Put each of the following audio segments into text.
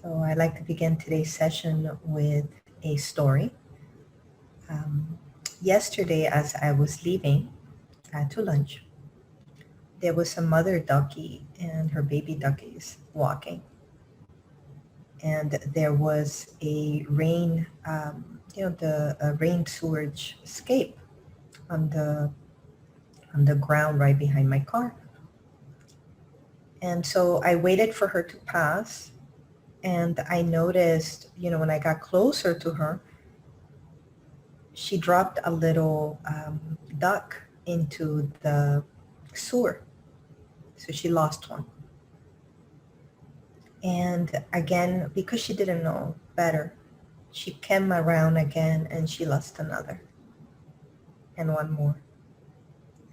So I'd like to begin today's session with a story. Yesterday, as I was leaving to lunch, there was a mother ducky and her baby duckies walking. And there was a rain, the rain sewage escape on the ground right behind my car. And so I waited for her to pass, and I noticed, when I got closer to her, she dropped a little duck into the sewer. So she lost one. And again, because she didn't know better, she came around again and she lost another and one more.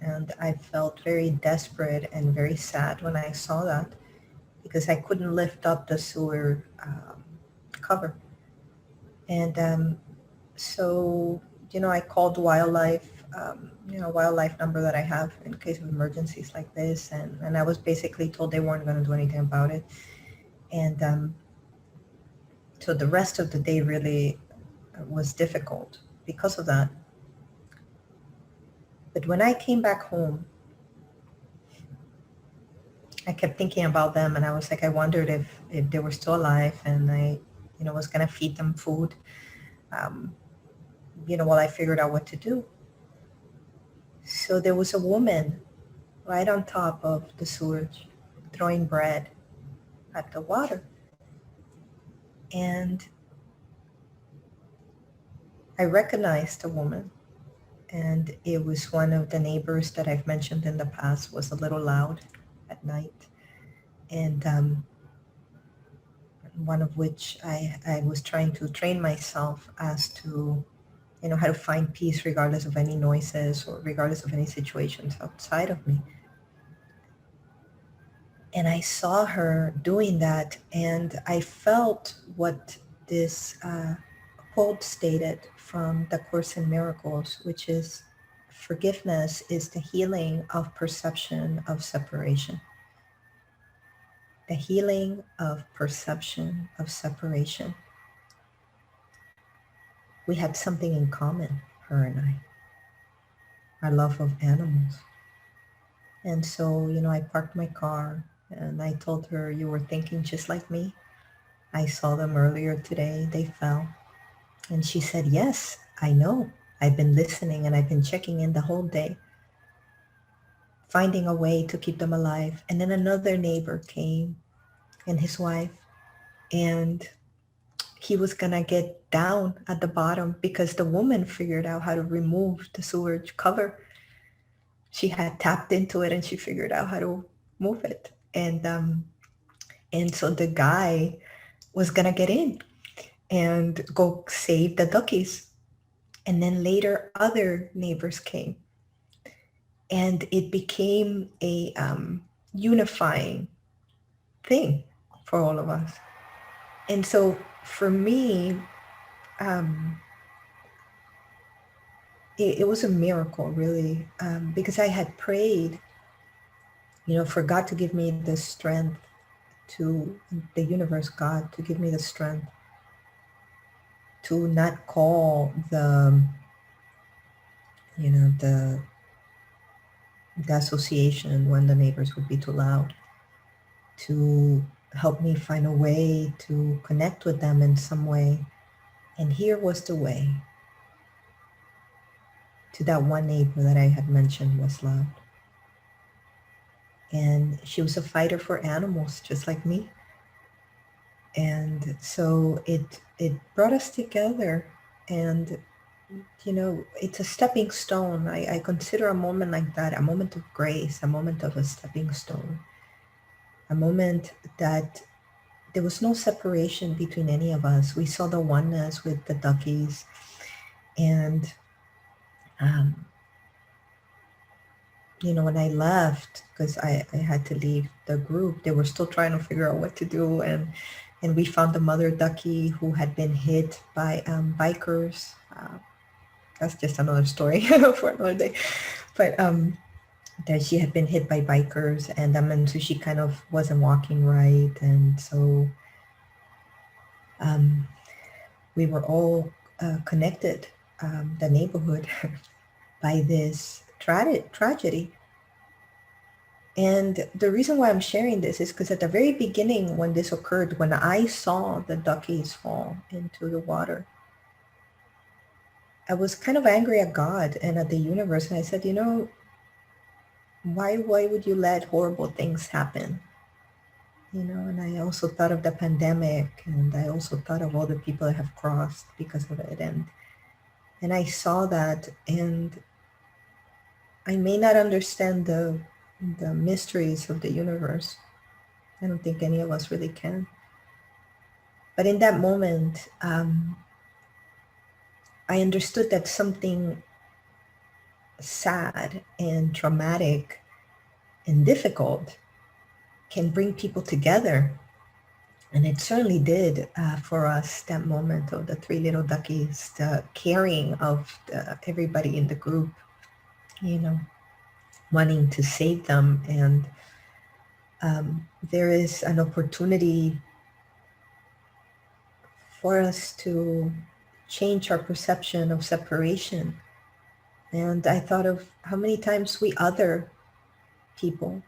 And I felt very desperate and very sad when I saw that, because I couldn't lift up the sewer cover. And so, I called wildlife, wildlife number that I have in case of emergencies like this. And I was basically told they weren't going to do anything about it. And so the rest of the day really was difficult because of that. But when I came back home, I kept thinking about them, and I was like, I wondered if they were still alive, and I, was going to feed them food, while I figured out what to do. So there was a woman right on top of the sewage throwing bread at the water. And I recognized the woman, and it was one of the neighbors that I've mentioned in the past, was a little loud at night. And one of which I was trying to train myself as to, how to find peace regardless of any noises or regardless of any situations outside of me. And I saw her doing that, and I felt what this quote stated from the Course in Miracles, which is, forgiveness is the healing of perception of separation. The healing of perception of separation. We had something in common, her and I, our love of animals. And so, I parked my car and I told her, you were thinking just like me. I saw them earlier today, they fell. And she said, yes, I know. I've been listening and I've been checking in the whole day, finding a way to keep them alive. And then another neighbor came and his wife, and he was gonna get down at the bottom because the woman figured out how to remove the sewage cover. She had tapped into it and she figured out how to move it. And so the guy was gonna get in and go save the duckies. And then later other neighbors came, and it became a unifying thing for all of us. And so for me, it was a miracle, really, because I had prayed, for God to give me the strength, to the universe, God, to give me the strength to not call the association when the neighbors would be too loud, to help me find a way to connect with them in some way. And here was the way. To that one neighbor that I had mentioned was loud. And she was a fighter for animals, just like me. And so it brought us together. And, it's a stepping stone. I consider a moment like that a moment of grace, a moment of a stepping stone, a moment that there was no separation between any of us. We saw the oneness with the duckies. And, when I left, because I had to leave the group, they were still trying to figure out what to do. And we found the mother ducky who had been hit by bikers. That's just another story for another day. But that she had been hit by bikers, and so she kind of wasn't walking right. And so Um, we were all connected, the neighborhood, by this tragedy. And the reason why I'm sharing this is because at the very beginning when this occurred, when I saw the duckies fall into the water, I was kind of angry at God and at the universe. And I said, why would you let horrible things happen? And I also thought of the pandemic, and I also thought of all the people that have crossed because of it. And I saw that, and I may not understand the mysteries of the universe. I don't think any of us really can. But in that moment, I understood that something sad and traumatic and difficult can bring people together. And it certainly did for us, that moment of the three little duckies, the caring of everybody in the group, wanting to save them. And there is an opportunity for us to change our perception of separation. And I thought of how many times we other people.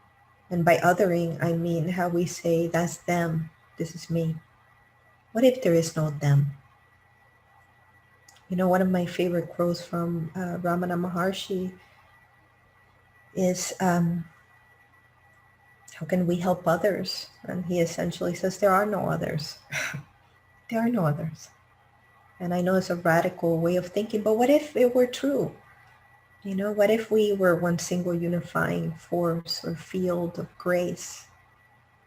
And by othering, I mean how we say, that's them, this is me. What if there is no them? One of my favorite quotes from Ramana Maharshi is, how can we help others? And he essentially says, there are no others. There are no others. And I know it's a radical way of thinking, but what if it were true? What if we were one single unifying force or field of grace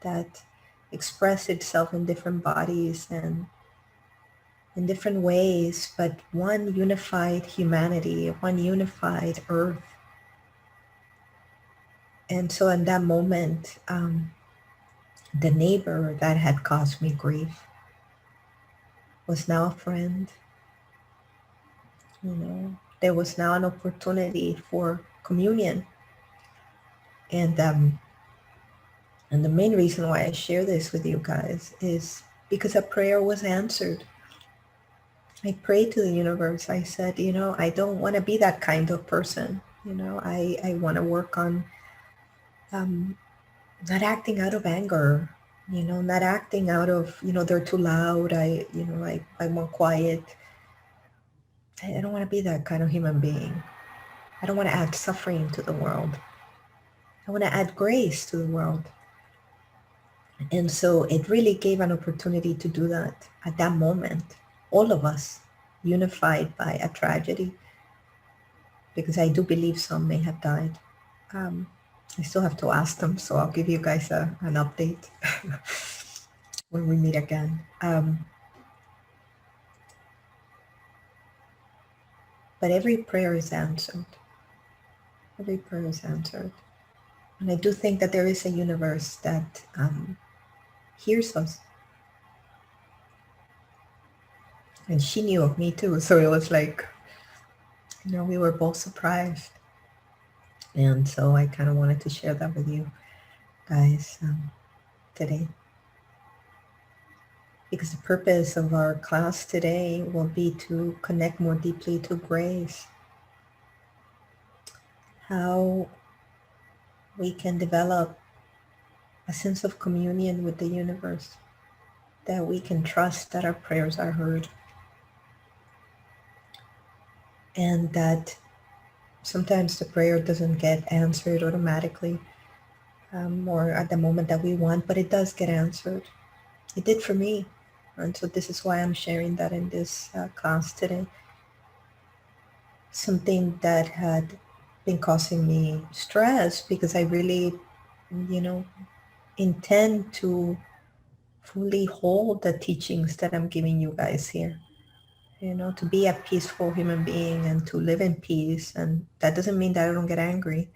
that expressed itself in different bodies and in different ways, but one unified humanity, one unified earth? And so in that moment, the neighbor that had caused me grief was now a friend. There was now an opportunity for communion. And the main reason why I share this with you guys is because a prayer was answered. I prayed to the universe. I said, I don't want to be that kind of person. I want to work on not acting out of anger, not acting out of, they're too loud. I want quiet. I don't want to be that kind of human being. I don't want to add suffering to the world. I want to add grace to the world. And so it really gave an opportunity to do that at that moment. All of us unified by a tragedy, because I do believe some may have died. I still have to ask them, so I'll give you guys an update when we meet again. But every prayer is answered. Every prayer is answered. And I do think that there is a universe that hears us. And she knew of me too, so it was like, we were both surprised. And so I kind of wanted to share that with you guys today. Because the purpose of our class today will be to connect more deeply to grace. How we can develop a sense of communion with the universe, that we can trust that our prayers are heard, and that sometimes the prayer doesn't get answered automatically or at the moment that we want, but it does get answered. It did for me. And so this is why I'm sharing that in this class today. Something that had been causing me stress, because I really, intend to fully hold the teachings that I'm giving you guys here. To be a peaceful human being and to live in peace. And that doesn't mean that I don't get angry,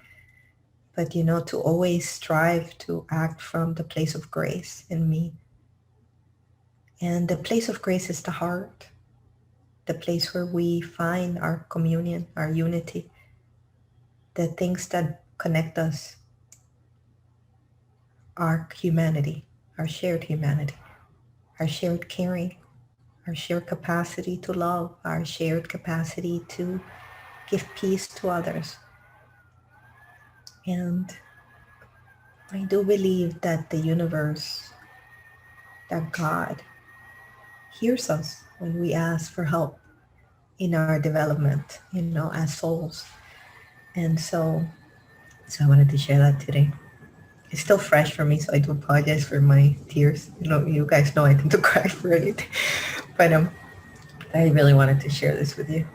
but, to always strive to act from the place of grace in me. And the place of grace is the heart, the place where we find our communion, our unity, the things that connect us, our humanity, our shared caring. our shared capacity to love, our shared capacity to give peace to others. And I do believe that the universe, that God, hears us when we ask for help in our development, as souls. And so I wanted to share that today. It's still fresh for me, so I do apologize for my tears. You guys know I tend to cry for anything. But I really wanted to share this with you.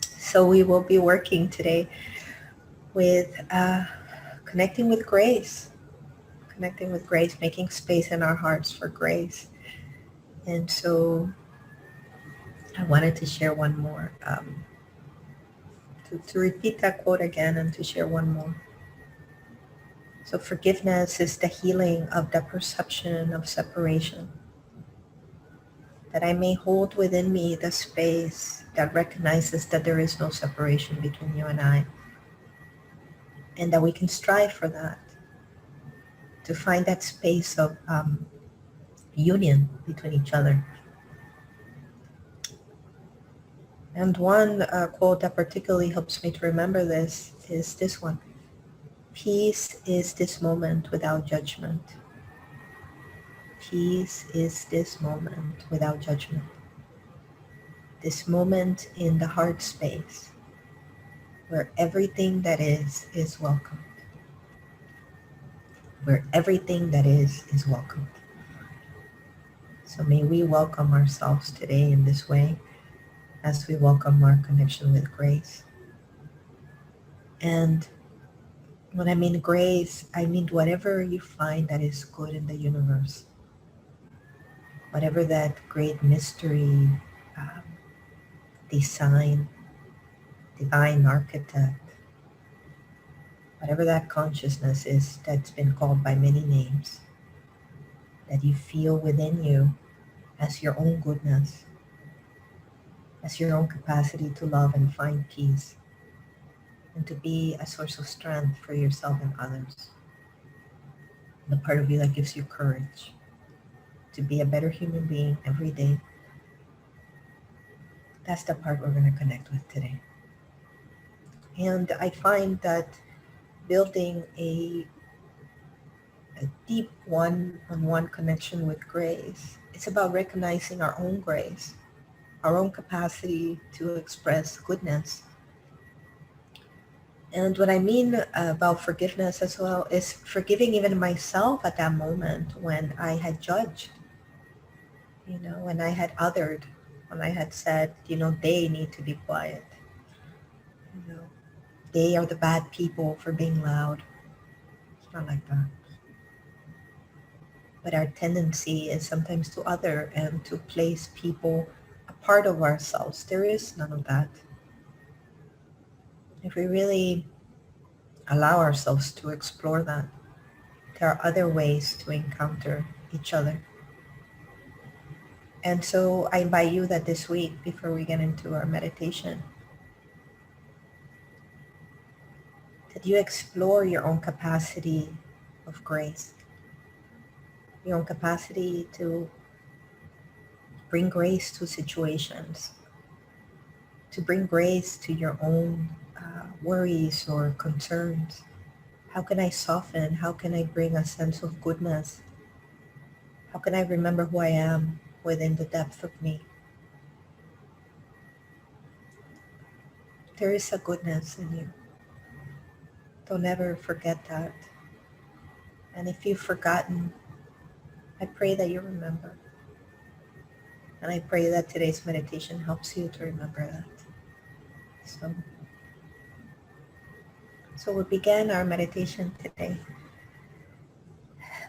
So we will be working today with connecting with grace, making space in our hearts for grace. And so I wanted to share one more, to repeat that quote again and to share one more. So forgiveness is the healing of the perception of separation, that I may hold within me the space that recognizes that there is no separation between you and I, and that we can strive for that, to find that space of union between each other. And one quote that particularly helps me to remember this is this one. Peace is this moment without judgment. Peace is this moment without judgment. This moment in the heart space where everything that is welcomed. Where everything that is welcomed. So may we welcome ourselves today in this way as we welcome our connection with grace. And when I mean grace, I mean whatever you find that is good in the universe. Whatever that great mystery, um, design, divine architect, whatever that consciousness is that's been called by many names, that you feel within you as your own goodness, as your own capacity to love and find peace, and to be a source of strength for yourself and others. The part of you that gives you courage to be a better human being every day. That's the part we're going to connect with today. And I find that building a deep one-on-one connection with grace, it's about recognizing our own grace, our own capacity to express goodness. And what I mean about forgiveness as well is forgiving even myself at that moment when I had judged, when I had othered, when I had said, they need to be quiet. They are the bad people for being loud. It's not like that. But our tendency is sometimes to other and to place people a part of ourselves. There is none of that. If we really allow ourselves to explore that, there are other ways to encounter each other. And so I invite you that this week, before we get into our meditation, that you explore your own capacity of grace, your own capacity to bring grace to situations, to bring grace to your own worries or concerns. How can I soften? How can I bring a sense of goodness? How can I remember who I am within the depth of me? There is a goodness in you. Don't ever forget that. And if you've forgotten, I pray that you remember. And I pray that today's meditation helps you to remember that. So we'll begin our meditation today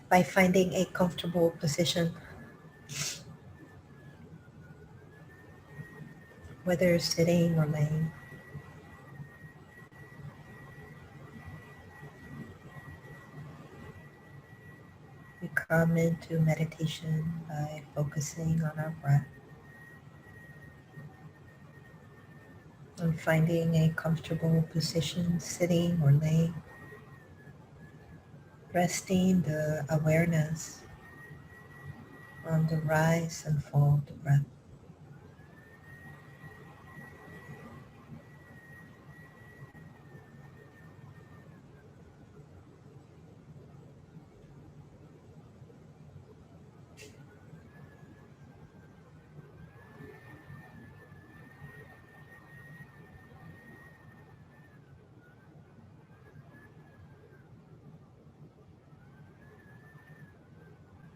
by finding a comfortable position, whether sitting or laying. We come into meditation by focusing on our breath and finding a comfortable position, sitting or laying, resting the awareness on the rise and fall of the breath.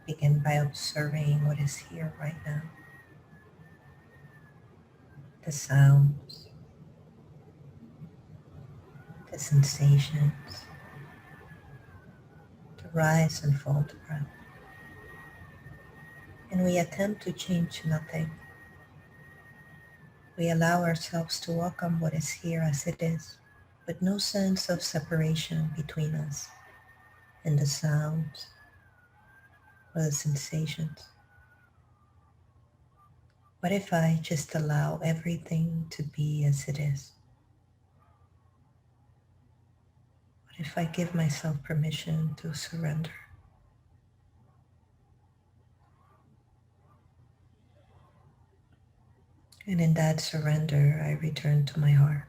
Begin by observing what is here right now. The sounds, the sensations, the rise and fall of the breath. And we attempt to change nothing. We allow ourselves to welcome what is here as it is, with no sense of separation between us and the sounds or the sensations. What if I just allow everything to be as it is? What if I give myself permission to surrender? And in that surrender, I return to my heart.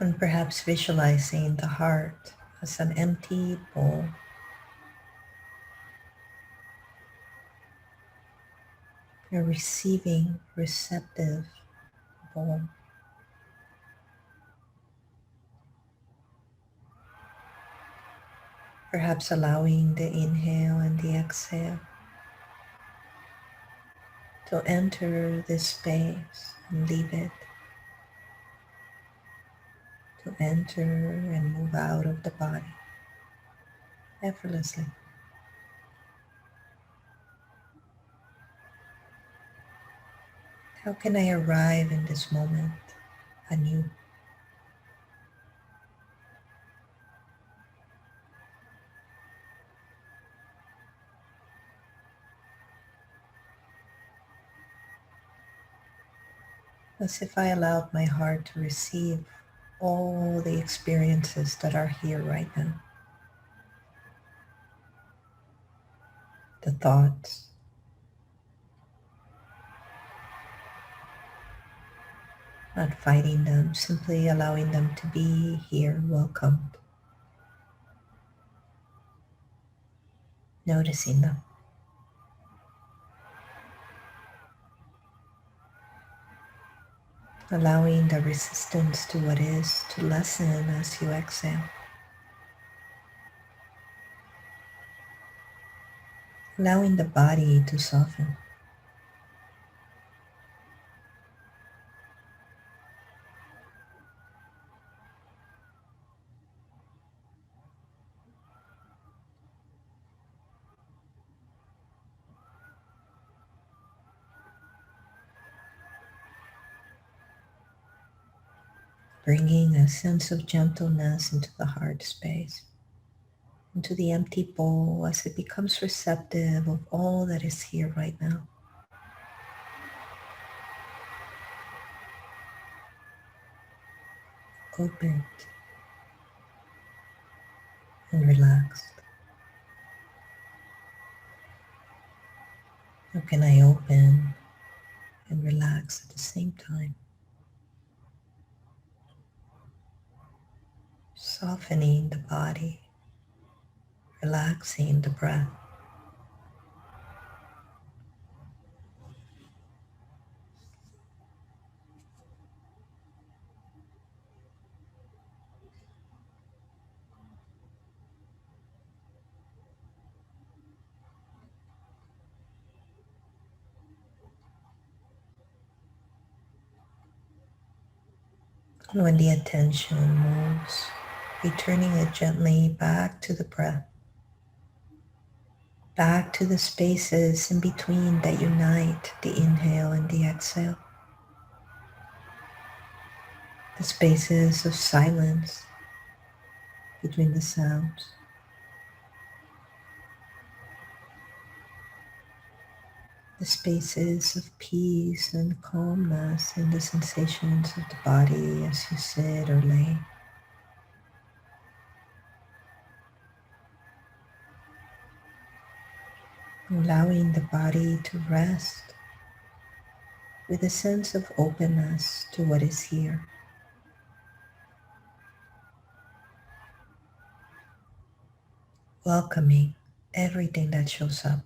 And perhaps visualizing the heart as an empty bowl, a receiving, receptive bowl. Perhaps allowing the inhale and the exhale to enter this space and leave it, to enter and move out of the body effortlessly. How can I arrive in this moment anew? As if I allowed my heart to receive all the experiences that are here right now. The thoughts, not fighting them, simply allowing them to be here, welcomed. Noticing them. Allowing the resistance to what is to lessen as you exhale. Allowing the body to soften. Bringing a sense of gentleness into the heart space, into the empty bowl as it becomes receptive of all that is here right now. Opened and relaxed. How can I open and relax at the same time? Softening the body, relaxing the breath. And when the attention moves, returning it gently back to the breath, back to the spaces in between that unite the inhale and the exhale. The spaces of silence between the sounds. The spaces of peace and calmness in the sensations of the body as you sit or lay. allowing the body to rest with a sense of openness to what is here. Welcoming everything that shows up.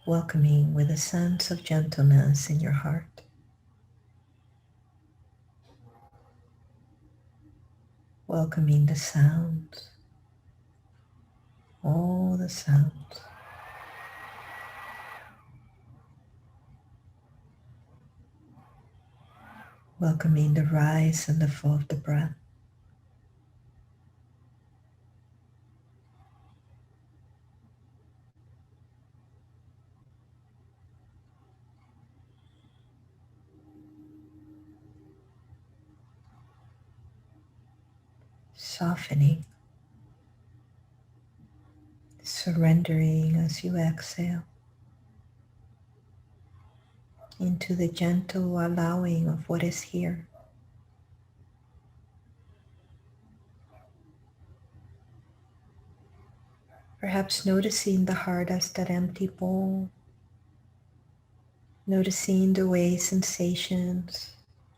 Welcoming with a sense of gentleness in your heart. Welcoming the sounds, all the sounds. Welcoming the rise and the fall of the breath. Softening, surrendering as you exhale into the gentle allowing of what is here. Perhaps noticing the heart as that empty bowl, noticing the way sensations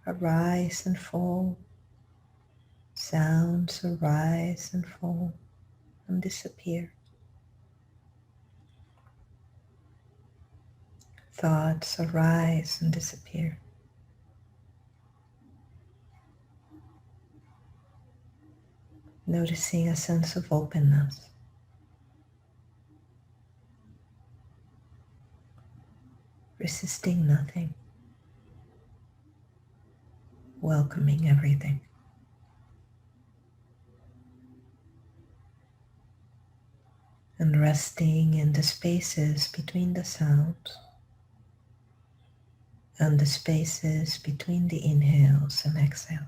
arise and fall, sounds arise and fall and disappear. Thoughts arise and disappear. Noticing a sense of openness. Resisting nothing. Welcoming everything. And resting in the spaces between the sounds and the spaces between the inhales and exhales.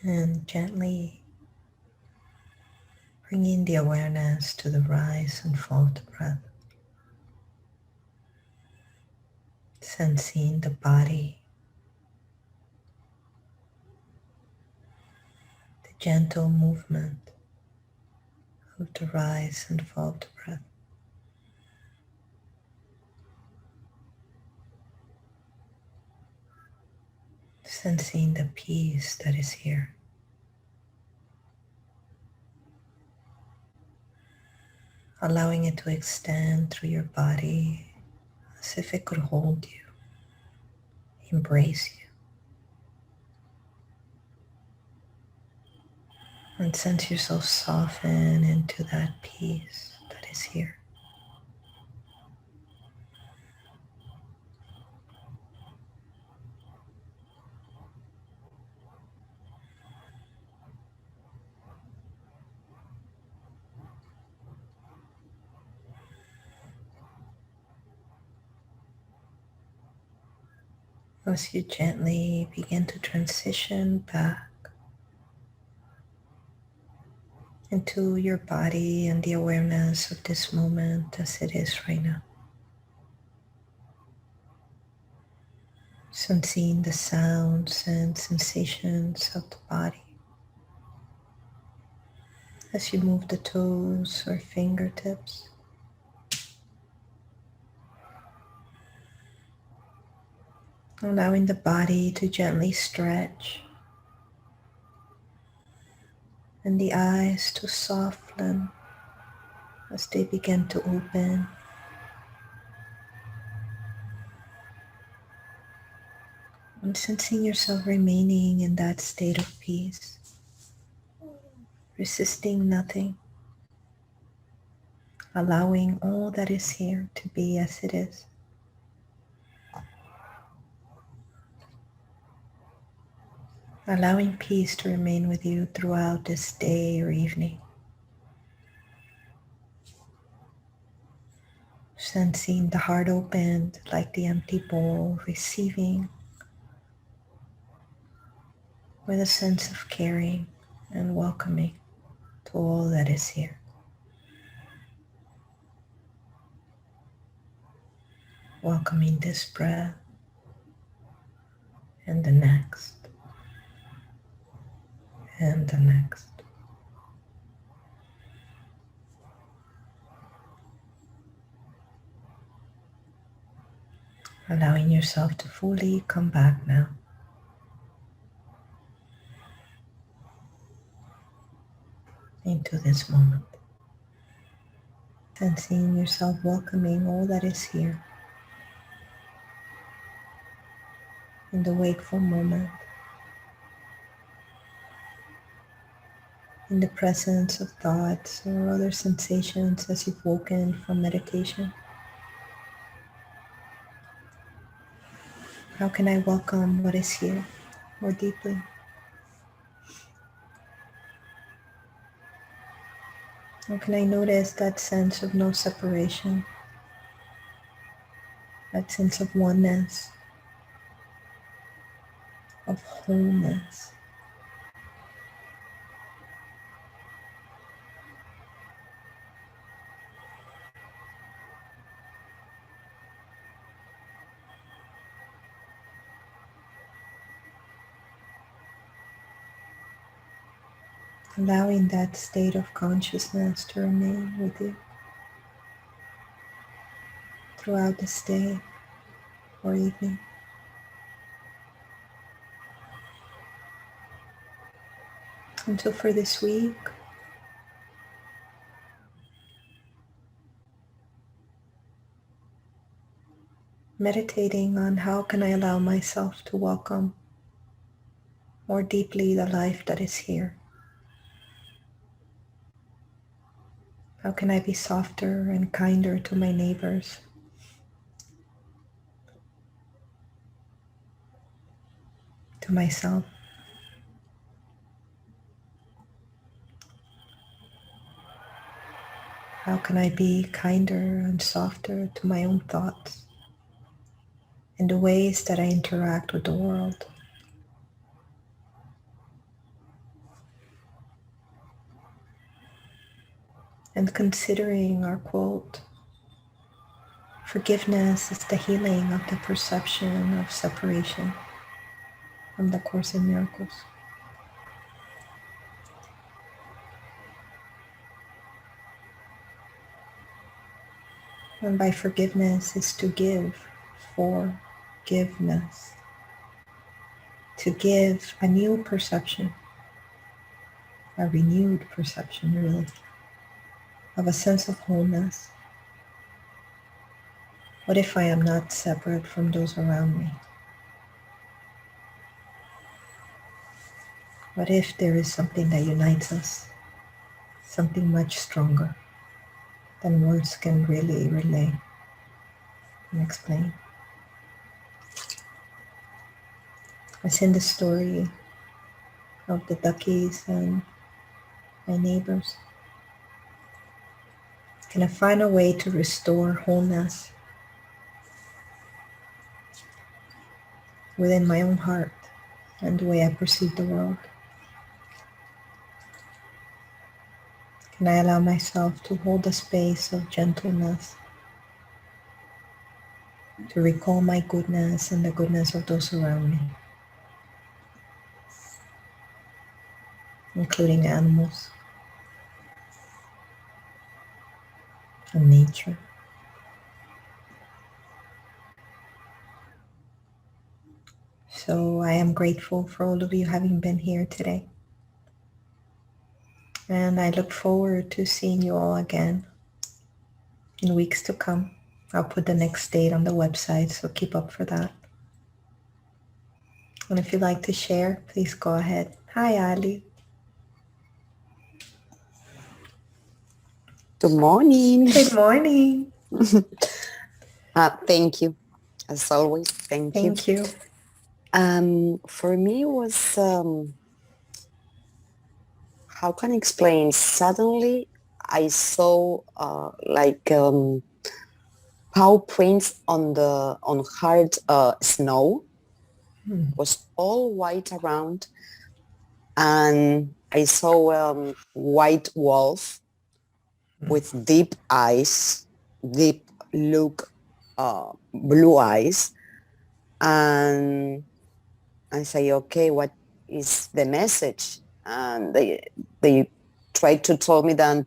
And gently bringing the awareness to the rise and fall of the breath, sensing the body, the gentle movement of the rise and fall of the breath, sensing the peace that is here, allowing it to extend through your body as if it could hold you, embrace you, and sense yourself soften into that peace that is here. As you gently begin to transition back into your body and the awareness of this moment as it is right now. Sensing the sounds and sensations of the body as you move the toes or fingertips. Allowing the body to gently stretch and the eyes to soften as they begin to open. And sensing yourself remaining in that state of peace, resisting nothing, allowing all that is here to be as it is. Allowing peace to remain with you throughout this day or evening. Sensing the heart opened like the empty bowl, receiving with a sense of caring and welcoming to all that is here. Welcoming this breath and the next and the next. Allowing yourself to fully come back now into this moment. Sensing yourself welcoming all that is here in the wakeful moment, in the presence of thoughts or other sensations as you've woken from meditation. How can I welcome what is here more deeply? How can I notice that sense of no separation, that sense of oneness, of wholeness? Allowing that state of consciousness to remain with you throughout this day or evening. And so for this week, meditating on how can I allow myself to welcome more deeply the life that is here. How can I be softer and kinder to my neighbors? To myself? How can I be kinder and softer to my own thoughts and the ways that I interact with the world? and considering our quote, forgiveness is the healing of the perception of separation, from the Course in Miracles. And by forgiveness is to give forgiveness, to give a new perception, a renewed perception really, of a sense of wholeness. What if I am not separate from those around me? What if there is something that unites us, something much stronger than words can really relay and explain? As in the story of the duckies and my neighbors, can I find a way to restore wholeness within my own heart and the way I perceive the world? Can I allow myself to hold a space of gentleness, to recall my goodness and the goodness of those around me, including animals and nature? So I am grateful for all of you having been here today. And I look forward to seeing you all again in weeks to come. I'll put the next date on the website, so keep up for that. And if you'd like to share, please go ahead. Hi, Ali. Good morning. Good morning. Thank you, as always. Thank you. Thank you. For me, it was how can I explain? Suddenly, I saw paw prints on hard snow. Was all white around, and I saw white wolf with deep eyes, deep look, blue eyes, and I say, okay, what is the message? And they tried to tell me that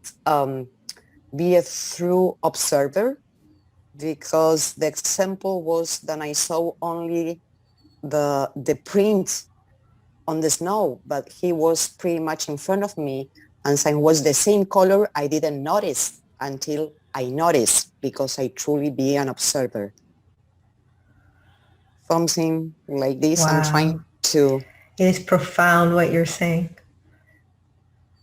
be a true observer, because the example was that I saw only the print on the snow, but he was pretty much in front of me, and saying was the same color. I didn't notice until I noticed, because I truly be an observer. Something like this. I'm trying Wow. to. It is profound what you're saying.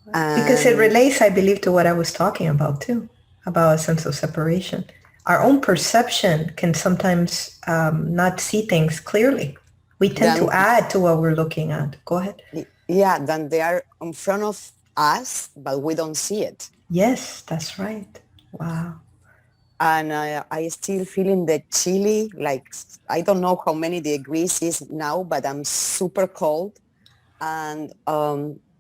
Because it relates, I believe, to what I was talking about too, about a sense of separation. Our own perception can sometimes not see things clearly. We tend to add to what we're looking at. Go ahead. Yeah, then they are in front of us, but we don't see it. Yes, that's right. Wow. And I still feeling the chilly, like I don't know how many degrees is now, but I'm super cold. And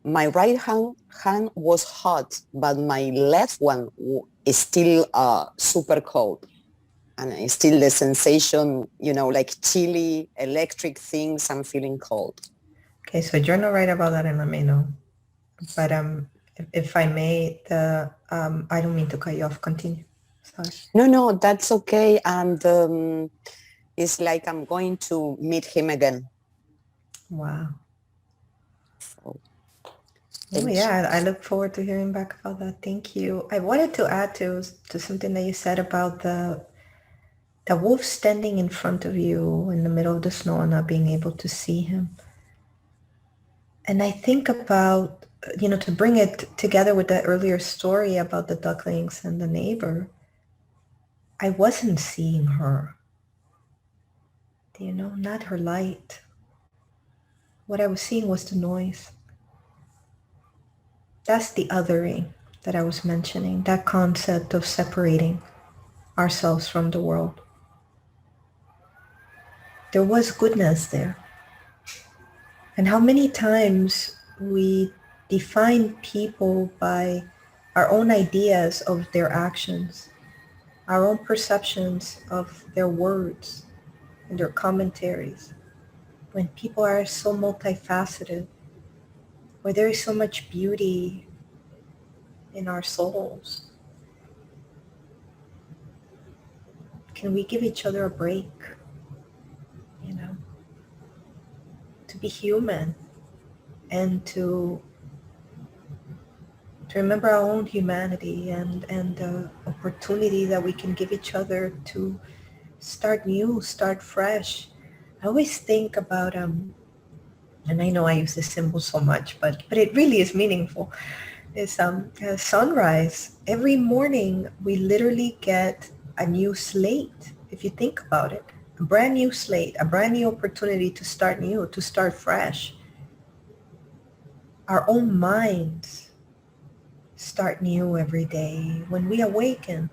my right hand was hot, but my left one is still super cold. And I still the sensation, like chilly, electric things, I'm feeling cold. Okay, so you're not right about that, and let me know. But if I may, I don't mean to cut you off. Continue. Sorry. No, that's okay. And it's like I'm going to meet him again. Wow. So, oh yeah, I look forward to hearing back about that. Thank you. I wanted to add to something that you said about the wolf standing in front of you in the middle of the snow and not being able to see him. And I think about, to bring it together with the earlier story about the ducklings and the neighbor, I wasn't seeing her, not her light. What I was seeing was the noise. That's the othering that I was mentioning, that concept of separating ourselves from the world. There was goodness there. And how many times we define people by our own ideas of their actions, our own perceptions of their words and their commentaries. When people are so multifaceted, where there is so much beauty in our souls, can we give each other a break, you know, to be human and to remember our own humanity and the opportunity that we can give each other to start new, start fresh. I always think about, and I know I use this symbol so much, but it really is meaningful, is sunrise. Every morning we literally get a new slate, if you think about it. A brand new slate, a brand new opportunity to start new, to start fresh. Our own minds start new every day. When we awaken,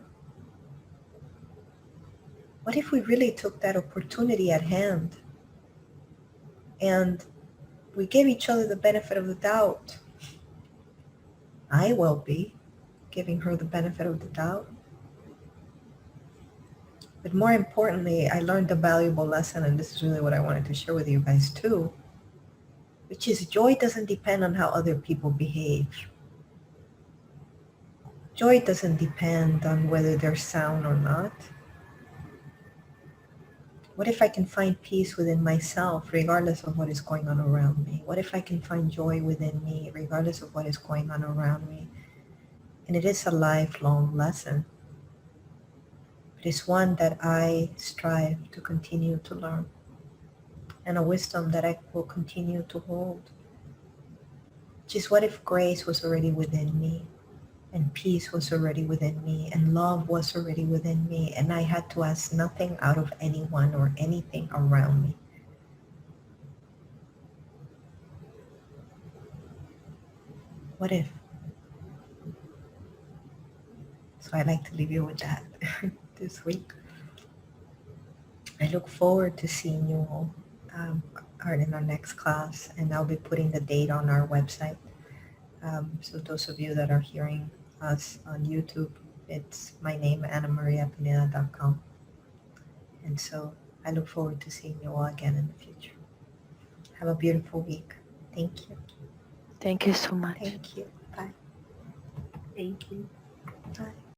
what if we really took that opportunity at hand and we gave each other the benefit of the doubt? I will be giving her the benefit of the doubt. But more importantly, I learned a valuable lesson, and this is really what I wanted to share with you guys too, which is joy doesn't depend on how other people behave. Joy doesn't depend on whether they're sound or not. What if I can find peace within myself regardless of what is going on around me? What if I can find joy within me regardless of what is going on around me? And it is a lifelong lesson. It is one that I strive to continue to learn, and a wisdom that I will continue to hold. Which is, what if grace was already within me, and peace was already within me, and love was already within me, and I had to ask nothing out of anyone or anything around me? What if? So I'd like to leave you with that this week. I look forward to seeing you all in our next class, and I'll be putting the date on our website. So those of you that are hearing us on YouTube, it's my name, AnnaMariaPineda.com. And so I look forward to seeing you all again in the future. Have a beautiful week. Thank you. Thank you so much. Thank you. Bye. Thank you. Bye.